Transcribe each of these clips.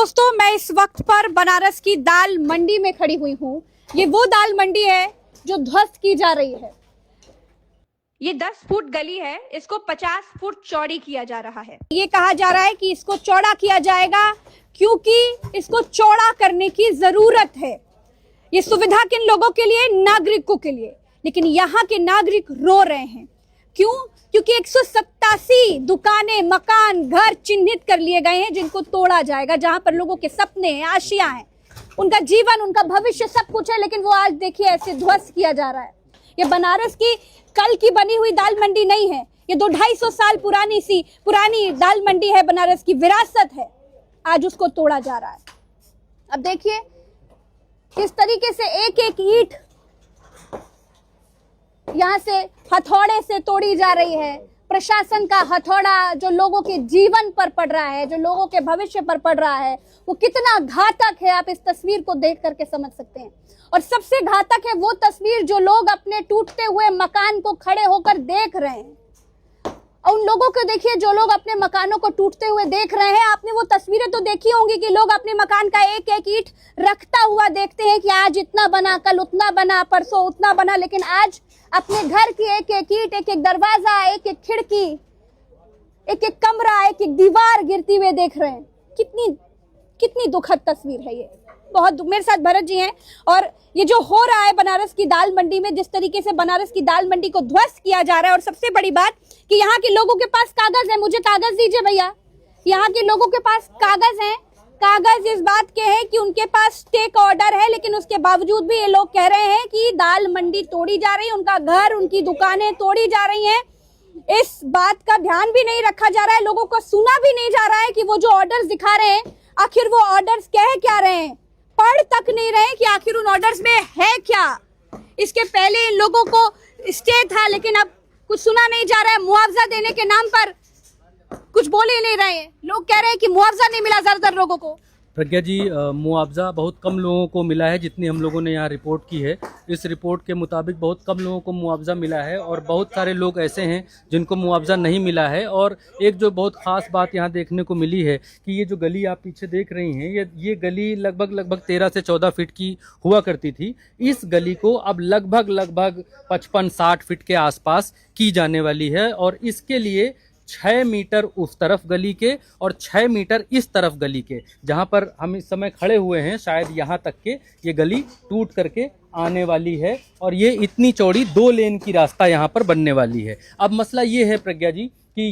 दोस्तों, मैं इस वक्त पर बनारस की दाल मंडी में खड़ी हुई हूँ। ये वो दाल मंडी है जो ध्वस्त की जा रही है। ये 10 फुट गली है, इसको 50 फुट चौड़ी किया जा रहा है। ये कहा जा रहा है कि इसको चौड़ा किया जाएगा क्योंकि इसको चौड़ा करने की जरूरत है। ये सुविधा किन लोगों के लिए? नागरिकों के लिए। लेकिन यहाँ के नागरिक रो रहे हैं। क्यों? क्योंकि 187 दुकानें, मकान, घर चिन्हित कर लिए गए हैं जिनको तोड़ा जाएगा, जहां पर लोगों के सपने हैं, आशियां हैं, उनका जीवन, उनका भविष्य सब कुछ है, लेकिन वो आज देखिए ऐसे ध्वस्त किया जा रहा है। ये बनारस की कल की बनी हुई दाल मंडी नहीं है, ये 200-250 साल पुरानी दाल मंडी है, बनारस की विरासत है। आज उसको तोड़ा जा रहा है। अब देखिए किस तरीके से एक एक ईंट यहाँ से हथौड़े से तोड़ी जा रही है। प्रशासन का हथौड़ा जो लोगों के जीवन पर पड़ रहा है, जो लोगों के भविष्य पर पड़ रहा है, वो कितना घातक है आप इस तस्वीर को देख करके समझ सकते हैं। और सबसे घातक है वो तस्वीर जो लोग अपने टूटते हुए मकान को खड़े होकर देख रहे हैं। और उन लोगों को देखिए जो लोग अपने मकानों को टूटते हुए देख रहे हैं। आपने वो तस्वीरें तो देखी होंगी कि लोग अपने मकान का एक एक ईंट रखता हुआ देखते हैं कि आज इतना बना, कल उतना बना, परसों उतना बना, लेकिन आज अपने घर की एक एक ईंट, एक एक दरवाजा, एक एक खिड़की, एक एक कमरा, एक एक दीवार गिरती हुए देख रहे हैं। कितनी दुखद तस्वीर है ये। बहुत मेरे साथ भरत जी हैं, और ये जो हो रहा है बनारस की दाल मंडी में, जिस तरीके से बनारस की दाल मंडी को ध्वस्त किया जा रहा है। और सबसे बड़ी बात कि यहाँ के लोगों के पास कागज है। मुझे कागज दीजिए भैया। यहाँ के लोगों के पास कागज है। कागज इस बात के हैं कि उनके पास स्टेक ऑर्डर है, लेकिन उसके बावजूद भी ये लोग कह रहे हैं कि दाल मंडी तोड़ी जा रही है, उनका घर, उनकी दुकानें तोड़ी जा रही हैं। इस बात का ध्यान भी नहीं रखा जा रहा है, लोगों को सुना भी नहीं जा रहा है कि वो जो ऑर्डर्स दिखा रहे हैं आखिर वो ऑर्डर्स कह क्या रहे हैं। पढ़ तक नहीं रहे कि आखिर उन ऑर्डर्स में है क्या। इसके पहले इन लोगों को स्टे था, लेकिन अब कुछ सुना नहीं जा रहा है। मुआवजा देने के नाम पर कुछ बोल ही नहीं रहे हैं। लोग कह रहे हैं कि मुआवजा नहीं मिला ज्यादातर लोगों को। प्रज्ञा जी, मुआवजा बहुत कम लोगों को मिला है। जितनी हम लोगों ने यहाँ रिपोर्ट की है, इस रिपोर्ट के मुताबिक बहुत कम लोगों को मुआवजा मिला है, और बहुत सारे लोग ऐसे हैं जिनको मुआवजा नहीं मिला है। और एक जो बहुत ख़ास बात यहाँ देखने को मिली है कि ये जो गली आप पीछे देख रही हैं, ये गली लगभग 13 से 14 फीट की हुआ करती थी। इस गली को अब लगभग 55-60 फीट के आसपास की जाने वाली है, और इसके लिए 6 मीटर उस तरफ गली के और 6 मीटर इस तरफ गली के, जहां पर हम इस समय खड़े हुए हैं, शायद यहां तक के ये गली टूट करके आने वाली है। और ये इतनी चौड़ी 2 लेन की रास्ता यहां पर बनने वाली है। अब मसला ये है प्रज्ञा जी कि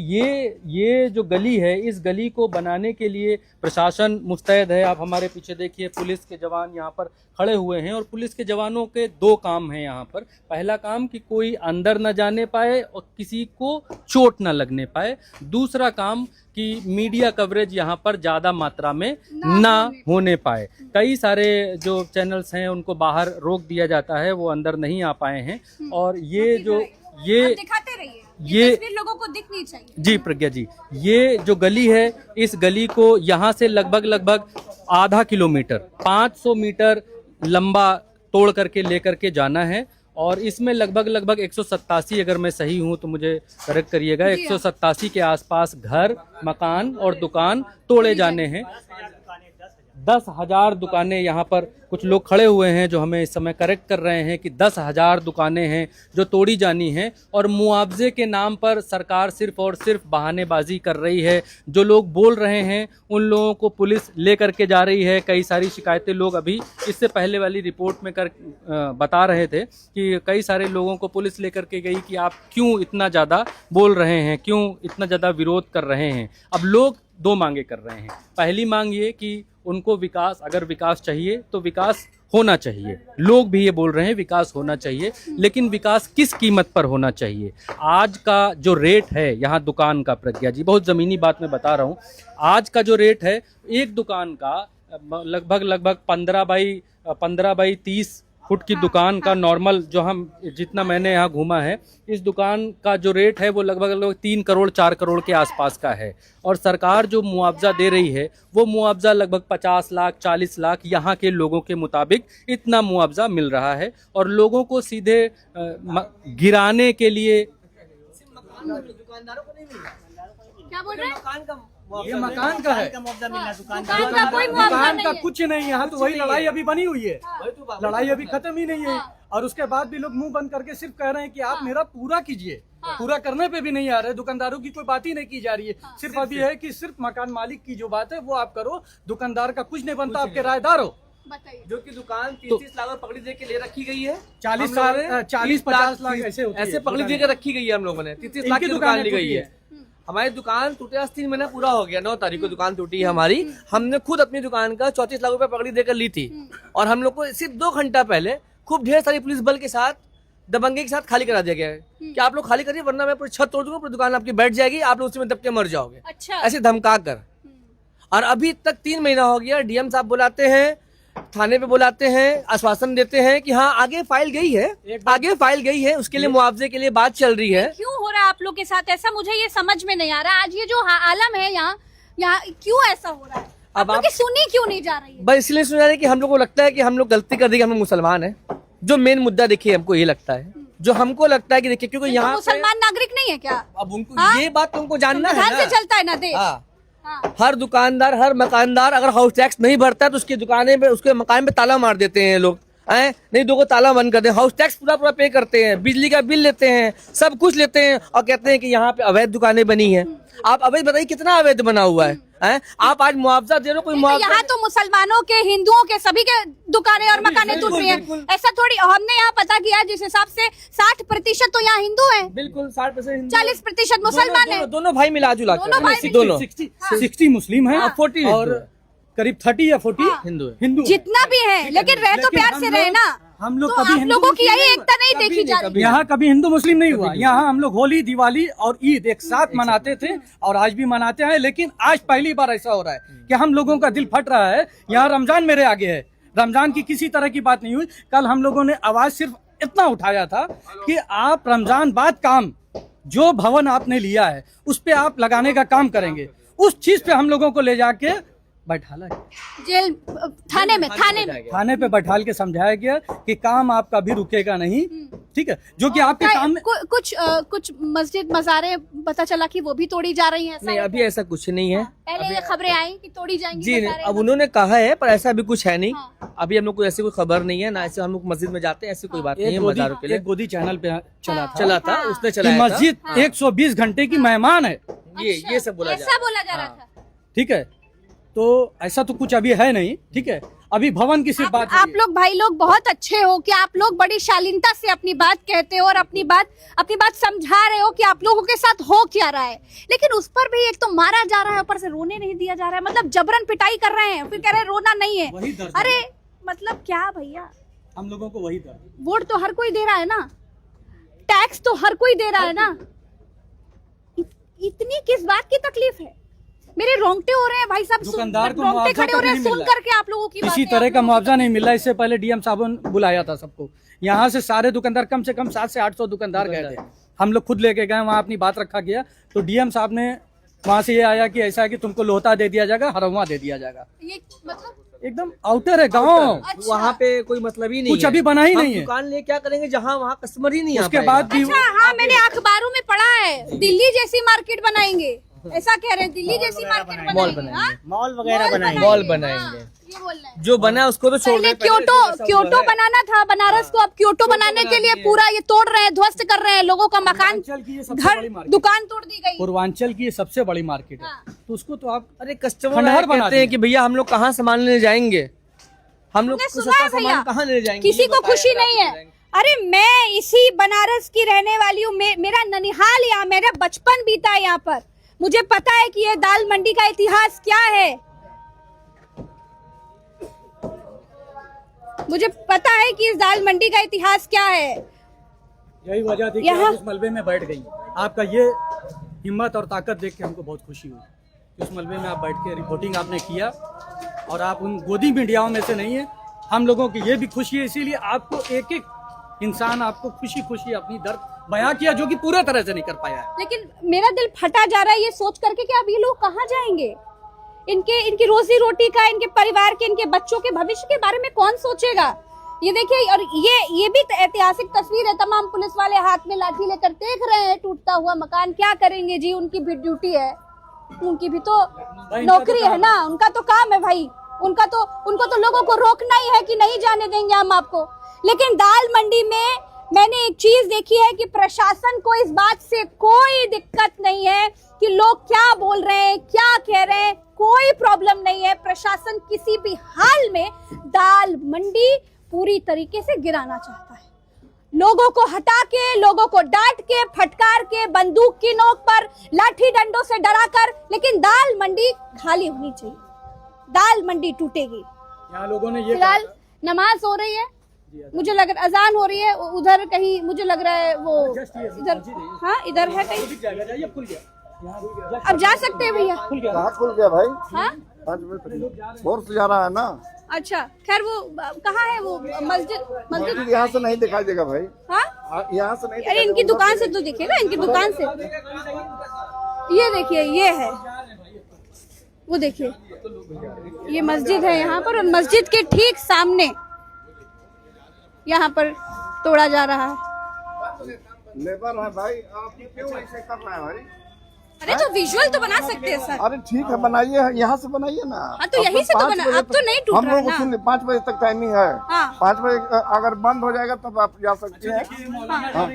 ये जो गली है, इस गली को बनाने के लिए प्रशासन मुस्तैद है। आप हमारे पीछे देखिए, पुलिस के जवान यहाँ पर खड़े हुए हैं, और पुलिस के जवानों के 2 काम हैं यहाँ पर। पहला काम कि कोई अंदर न जाने पाए और किसी को चोट न लगने पाए। दूसरा काम कि मीडिया कवरेज यहाँ पर ज़्यादा मात्रा में ना होने पाए। कई सारे जो चैनल्स हैं उनको बाहर रोक दिया जाता है, वो अंदर नहीं आ पाए हैं। और ये जो ये दिखाते रहिए, ये तस्वीर लोगों को दिखनी चाहिए। जी प्रज्ञा जी, ये जो गली है, इस गली को यहाँ से लगभग आधा किलोमीटर 500 मीटर लंबा तोड़ करके लेकर के जाना है। और इसमें लगभग 187, अगर मैं सही हूँ तो मुझे करेक्ट करिएगा, 187 के आसपास घर, मकान और दुकान तोड़े जाने हैं। 10,000 दुकानें यहाँ पर कुछ लोग खड़े हुए हैं जो हमें इस समय करेक्ट कर रहे हैं कि 10,000 दुकानें हैं जो तोड़ी जानी हैं। और मुआवजे के नाम पर सरकार सिर्फ और सिर्फ बहानेबाजी कर रही है। जो लोग बोल रहे हैं उन लोगों को पुलिस ले करके जा रही है। कई सारी शिकायतें लोग अभी इससे पहले वाली रिपोर्ट में बता रहे थे कि कई सारे लोगों को पुलिस ले करके गई कि आप क्यों इतना ज़्यादा बोल रहे हैं, क्यों इतना ज़्यादा विरोध कर रहे हैं। अब लोग 2 मांगे कर रहे हैं। पहली मांग ये कि उनको विकास, अगर विकास चाहिए तो विकास होना चाहिए। लोग भी ये बोल रहे हैं विकास होना चाहिए, लेकिन विकास किस कीमत पर होना चाहिए। आज का जो रेट है यहाँ दुकान का, प्रज्ञा जी बहुत ज़मीनी बात मैं बता रहा हूँ, आज का जो रेट है एक दुकान का लगभग 15 बाई 30 फुट की दुकान का नॉर्मल, जो हम जितना मैंने यहाँ घूमा है, इस दुकान का जो रेट है वो लगभग 3 करोड़ 4 करोड़ के आसपास का है। और सरकार जो मुआवजा दे रही है वो मुआवजा लगभग 50 लाख 40 लाख यहाँ के लोगों के मुताबिक इतना मुआवजा मिल रहा है। और लोगों को सीधे गिराने के लिए, क्या बोल रहे हैं? ये मकान का है, दुकान का कोई मुआवजा दुकान नहीं का है। कुछ नहीं। यहाँ तो वही लड़ाई अभी बनी हुई है, लड़ाई अभी खत्म ही नहीं है। और उसके बाद भी लोग मुंह बंद करके सिर्फ कह रहे हैं कि आप मेरा पूरा कीजिए, पूरा करने पे भी नहीं आ रहे। दुकानदारों की कोई बात ही नहीं की जा रही है, सिर्फ अभी है कि सिर्फ मकान मालिक की जो बात है वो आप करो, दुकानदार का कुछ नहीं बनता, आप किराएदार हो। बताइए। जो कि दुकान 33 लाख में पकड़ी दे के ले रखी गई है, 40-50 लाख ऐसे पकड़ी दे के रखी गई है। हम लोगों ने 33 लाख की दुकान ली गई है। हमारी दुकान टूटे आज 3 महीना पूरा हो गया। 9 तारीख को दुकान टूटी है हमारी। हमने खुद अपनी दुकान का 34 लाख रुपए पकड़ी देकर ली थी, और हम लोग को सिर्फ 2 घंटा पहले खूब ढेर सारी पुलिस बल के साथ, दबंगे के साथ खाली करा दिया गया है कि आप लोग खाली करिए, वरना मैं पूरी छत तोड़ दूंगा, पूरी दुकान आपकी बैठ जाएगी, आप लोग उसी में दब के मर जाओगे। अच्छा। ऐसे धमका कर। और अभी तक 3 महीना हो गया। डीएम साहब बुलाते हैं, थाने पे बुलाते हैं, आश्वासन देते हैं कि हाँ आगे फाइल गई है, आगे फाइल गई है, उसके लिए मुआवजे के लिए बात चल रही है। क्यों हो रहा है आप लोग के साथ ऐसा, मुझे ये समझ में नहीं आ रहा। आज ये जो आलम है यहाँ क्यों ऐसा हो रहा है? अब आप आप सुनी क्यों नहीं जा रही है? बस इसलिए सुना रहे कि हम लोग को लगता है कि हम लोग गलती कर देंगे, हम लोग मुसलमान हैं। जो मेन मुद्दा देखिए हमको ये लगता है, जो हमको लगता है कि देखिए क्योंकि यहाँ मुसलमान नागरिक नहीं है क्या? अब उनको हाँ? ये बात तुमको जानना है संविधान ना। से चलता है ना देश। हाँ। हाँ। हर दुकानदार, हर मकानदार अगर हाउस टैक्स नहीं भरता है तो उसकी दुकानें पे, उसके मकान पे ताला मार देते हैं लोग। नहीं दो को ताला बंद कर दे। हाउस टैक्स पूरा पे करते हैं, बिजली का बिल लेते हैं, सब कुछ लेते हैं, और कहते हैं कि यहाँ पे अवैध दुकानें बनी है। आप अवैध बताइए कितना अवैध बना हुआ है? आप आज मुआवजा दे रहे हो, कोई मुआवजा यहाँ तो मुसलमानों के, हिंदुओं के, सभी के दुकानें और मकानें टूट रही हैं। ऐसा थोड़ी, हमने यहाँ पता किया जिस हिसाब से 60% तो यहाँ हिंदू हैं, बिल्कुल 60%, 40% मुसलमान हैं। दोनों भाई मिला जुला दोनों भाई कर दोनों 60 मुस्लिम है, 40 और करीब 30 या 40 हिंदू। जितना भी है, लेकिन रह तो प्यार से रहे ना। हम लोग तो कभी आप हिंदू लोगों की मुस्लिम यही एकता नहीं देखी जा रही। यहाँ कभी हिंदू मुस्लिम नहीं हुआ। यहाँ हम लोग होली, दिवाली और ईद एक साथ मनाते थे, और आज भी मनाते हैं। लेकिन आज पहली बार ऐसा हो रहा है कि हम लोगों का दिल फट रहा है। यहाँ रमजान मेरे आगे है, रमजान की किसी तरह की बात नहीं हुई। कल हम लोगों ने आवाज सिर्फ इतना उठाया था कि आप रमजान बाद काम, जो भवन आपने लिया है उस पे आप लगाने का काम करेंगे। उस चीज पे हम लोगों को ले जाके बैठाला जेल, थाने पे बैठाल के समझाया गया कि काम आपका भी रुकेगा नहीं, ठीक है? जो कि आपके काम में कुछ मस्जिद मज़ारें पता चला कि वो भी तोड़ी जा रही हैं। नहीं, अभी ऐसा कुछ नहीं है। पहले ये खबरें आई कि तोड़ी जाएंगी जी नहीं, अब उन्होंने कहा है, पर ऐसा अभी कुछ है नहीं। अभी हम लोग को ऐसी कोई खबर नहीं है ना, ऐसे हम लोग मस्जिद में जाते हैं, ऐसी कोई बात नहीं है। मज़ारों के लिए एक गोदी चैनल पे चला था, उसने कि चलाया था। मस्जिद 120 घंटे की मेहमान है, ये सब बोला ऐसा बोला जा रहा था। ठीक है? तो ऐसा तो कुछ अभी है नहीं, ठीक है? अभी भवन की सिर्फ बात। आप लोग भाई लोग बहुत अच्छे हो कि आप लोग बड़ी शालीनता से अपनी बात कहते हो और अपनी बात समझा रहे हो कि आप लोगों के साथ हो क्या रहा है। लेकिन उस पर भी एक तो मारा जा रहा है, ऊपर से रोने नहीं दिया जा रहा है, मतलब जबरन पिटाई कर रहे हैं, फिर कह रहे हैं रोना नहीं है। वही दर्द अरे मतलब क्या भैया, हम लोगों को वही दर्द। वोट तो हर कोई दे रहा है ना, टैक्स तो हर कोई दे रहा है ना, इतनी किस बात की तकलीफ है? मेरे रोंगटे हो रहे हैं भाई साहब, दुकानदार को रोंगटे खड़े हो रहे हैं नहीं मिल सुन रहा है। करके आप लोगों की किसी बातें। तरह का मुआवजा नहीं मिला। इससे पहले डीएम साहब ने बुलाया था सबको, यहाँ से सारे दुकानदार, कम से कम 700 से 800 दुकानदार गए थे। हम लोग खुद लेके गए, वहाँ अपनी बात रखा गया। तो डीएम साहब ने वहाँ से ये आया कि ऐसा है कि तुमको लोहता दे दिया जाएगा, हरवा दे दिया जाएगा। ये मतलब एकदम आउटर है गाँव, अच्छा। वहाँ पे कोई मतलब ही नहीं कुछ है। अभी बना ही हम नहीं है। दुकान ले क्या करेंगे जहाँ वहाँ कस्टमर ही नहीं आ उसके पाएगा। बाद भी अच्छा, हाँ मैंने अखबारों में पढ़ा है दिल्ली जैसी मार्केट बनाएंगे, ऐसा कह रहे हैं, दिल्ली जैसी मार्केट मॉल बनाएंगे, बनाएंगे, मॉल वगैरह बनाएंगे। मॉल बनाएंगे। ये बोल रहे हैं। जो बना उसको तो छोड़ पहले दे, पहले क्योटो बनाना था बनारस को, अब क्योटो बनाने के लिए पूरा ये तोड़ रहे हैं, ध्वस्त कर रहे हैं, लोगों का मकान, पूर्वांचल की ये सबसे घर, बड़ी मार्केट, दुकान तोड़ दी गई। पूर्वांचल की ये सबसे बड़ी मार्केट है। हाँ। तो उसको तो आप अरे कस्टमर खंडहर बना कहते हैं दिए। कि भैया हम लोग कहाँ सामान लेने जाएंगे, हम लोग तुमने कुछ सुना है सस्ता भैया? सामान कहाँ लेने जाएंगे? किसी ये को बताएं खुशी अगर नहीं आप है। जाएंगे। अरे मैं इसी बनारस की रहने वाली हूँ, मेरा ननिहाल यहाँ, मेरा बचपन बीता है यहाँ पर, मुझे पता है कि ये दाल मंडी का इतिहास क्या है, मुझे पता है कि इस दाल मंडी का इतिहास क्या है। यही वजह थी कि यहाँ- आप उस मलबे में बैठ गई। आपका ये हिम्मत और ताकत देख के हमको बहुत खुशी हुई कि उस मलबे में आप बैठ के रिपोर्टिंग आपने किया, और आप उन गोदी मीडियाओं में से नहीं है। हम लोगों की ये भी खुशी है, इसीलिए आपको एक एक इंसान आपको खुशी खुशी अपनी दर्द बयां किया, जो कि पूरे तरह से नहीं कर पाया है। लेकिन मेरा दिल फटा जा रहा है ये सोच करके कि अब ये लोग कहाँ जाएंगे, इनकी रोजी रोटी का, इनके परिवार के, इनके बच्चों के भविष्य के बारे में कौन सोचेगा? ये देखिए, और ये भी ऐतिहासिक तस्वीर है, तमाम पुलिस वाले हाथ में लाठी लेकर देख रहे हैं टूटता हुआ मकान, क्या करेंगे जी, उनकी भी ड्यूटी है। उनकी भी तो नौकरी है ना, उनका तो काम है भाई, उनको तो लोगों को रोकना ही है कि नहीं जाने देंगे हम आपको। लेकिन दाल मंडी में मैंने एक चीज देखी है कि प्रशासन को इस बात से कोई दिक्कत नहीं है कि लोग क्या बोल रहे हैं, क्या कह रहे हैं, कोई प्रॉब्लम नहीं है। प्रशासन किसी भी हाल में दाल मंडी पूरी तरीके से गिराना चाहता है, लोगों को हटा के, लोगों को डांट के, फटकार के, बंदूक की नोक पर, लाठी डंडों से डराकर, लेकिन दाल मंडी खाली होनी चाहिए, दाल मंडी टूटेगी। यहाँ लोगों ने ये फिलहाल नमाज हो रही है, मुझे लग रहा अजान हो रही है उधर कहीं, मुझे लग रहा है वो इधर, हाँ इधर है कहीं, अब जा सकते हैं भैया। कहाँ खुल गया भाई? हाँ 5 बजे तक फोर्स जा रहा है ना। अच्छा खैर, वो कहाँ है वो मस्जिद? यहाँ से नहीं दिखाई देगा भाई। हाँ यहाँ से नहीं। अरे इनकी दुकान से तो दिखेगा, इनकी दुकान से। ये देखिए, ये है वो, देखिए ये मस्जिद है यहाँ पर, और मस्जिद के ठीक सामने यहाँ पर तोड़ा जा रहा है। लेबर है भाई, आप क्यों ऐसे कर रहे हैं भाई? अरे तो विजुअल तो बना सकते हैं सर। अरे ठीक है, बनाइए, यहाँ से बनाइए ना। हाँ तो यहीं से तो बना, अब तो नहीं टूट हम रहा लोग ना। सुन 5 बजे तक टाइमिंग है। हाँ। 5 बजे अगर बंद हो जाएगा तब आप जा सकते हैं। हाँ।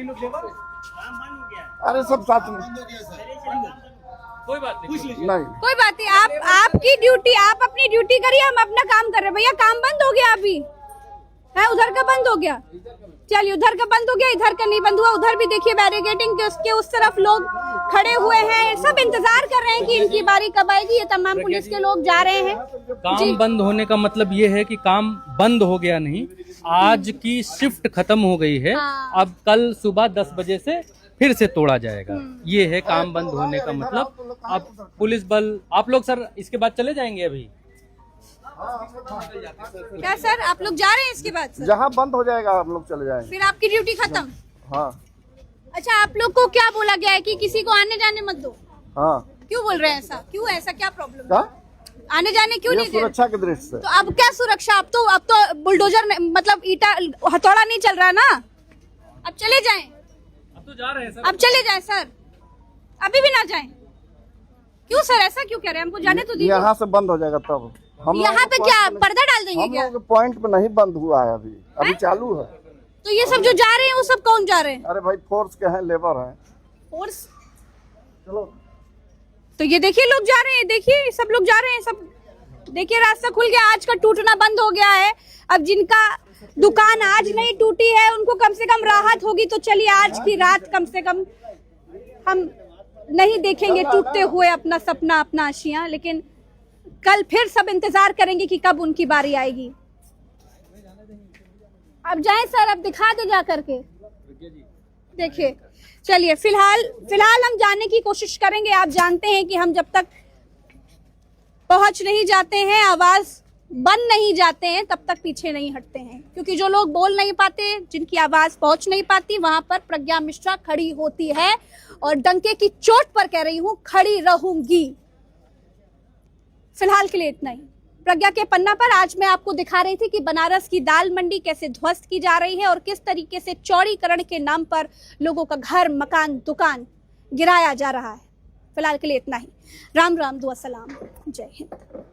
अरे सब साथ में, कोई बात नहीं। नहीं कोई बात नहीं, आपकी ड्यूटी, आप अपनी ड्यूटी करिए, हम अपना काम कर रहे हैं। भैया काम बंद हो गया अभी है, उधर का बंद हो गया, चलिए उधर का बंद हो गया, इधर का नहीं बंद हुआ। उधर भी देखिए बैरिकेडिंग के उसके उस तरफ लोग खड़े हुए हैं, सब इंतजार कर रहे हैं कि इनकी बारी कब आएगी। ये तमाम पुलिस के लोग जा रहे हैं। काम बंद होने का मतलब ये है कि काम बंद हो गया नहीं, आज की शिफ्ट खत्म हो गई है। हाँ। अब कल सुबह 10 बजे से फिर से तोड़ा जाएगा, ये है काम बंद होने का मतलब। अब पुलिस बल, आप लोग सर इसके बाद चले जाएंगे अभी? क्या सर आप लोग जा रहे हैं इसके बाद सर? जहाँ बंद हो जाएगा हम लोग चले जाएंगे। फिर आपकी ड्यूटी खत्म? हाँ अच्छा, आप लोग को क्या बोला गया है कि किसी को आने जाने मत दो? हाँ। क्यों बोल रहे हैं ऐसा? क्यों ऐसा, क्या प्रॉब्लम? क्या? आने जाने क्यों ये नहीं दे? सुरक्षा की दृष्टि से। तो अब क्या सुरक्षा? अब तो बुलडोजर मतलब ईटा हथौड़ा नहीं चल रहा ना। अब चले जाएं, अब तो जा रहे हैं सर। अब चले जाएं सर, अभी भी ना जाएं। क्यों सर ऐसा क्यों कह रहे हैं? हमको जाने तो दीजिए। यहाँ से बंद हो जाएगा तब हम यहाँ पे क्या पर्दा डाल देंगे क्या? हम लोग पॉइंट पे नहीं बंद हुआ है, अभी चालू है। तो ये सब जो जा रहे हैं वो सब कौन जा रहे हैं? अरे भाई फोर्स के हैं, लेबर है। फोर्स? चलो तो ये देखिए लोग जा रहे हैं, देखिए सब लोग जा रहे हैं, सब देखिए रास्ता खुल गया, आज का टूटना बंद हो गया है। अब जिनका दुकान आज नहीं टूटी है उनको कम से कम राहत होगी। तो चलिए आज की रात कम से कम हम नहीं देखेंगे टूटते हुए अपना सपना, अपना आशियां, लेकिन कल फिर सब इंतजार करेंगे कि कब उनकी बारी आएगी। अब जाएं सर, अब दिखा दे जा करके, देखिए। चलिए फिलहाल हम जाने की कोशिश करेंगे। आप जानते हैं कि हम जब तक पहुंच नहीं जाते हैं, आवाज बन नहीं जाते हैं, तब तक पीछे नहीं हटते हैं। क्योंकि जो लोग बोल नहीं पाते, जिनकी आवाज पहुंच नहीं पाती, वहां पर प्रज्ञा मिश्रा खड़ी होती है और डंके की चोट पर कह रही हूं, खड़ी रहूंगी। फिलहाल के लिए इतना ही। प्रज्ञा के पन्ना पर आज मैं आपको दिखा रही थी कि बनारस की दाल मंडी कैसे ध्वस्त की जा रही है और किस तरीके से चौड़ीकरण के नाम पर लोगों का घर, मकान, दुकान गिराया जा रहा है। फिलहाल के लिए इतना ही। राम राम, दुआ सलाम, जय हिंद।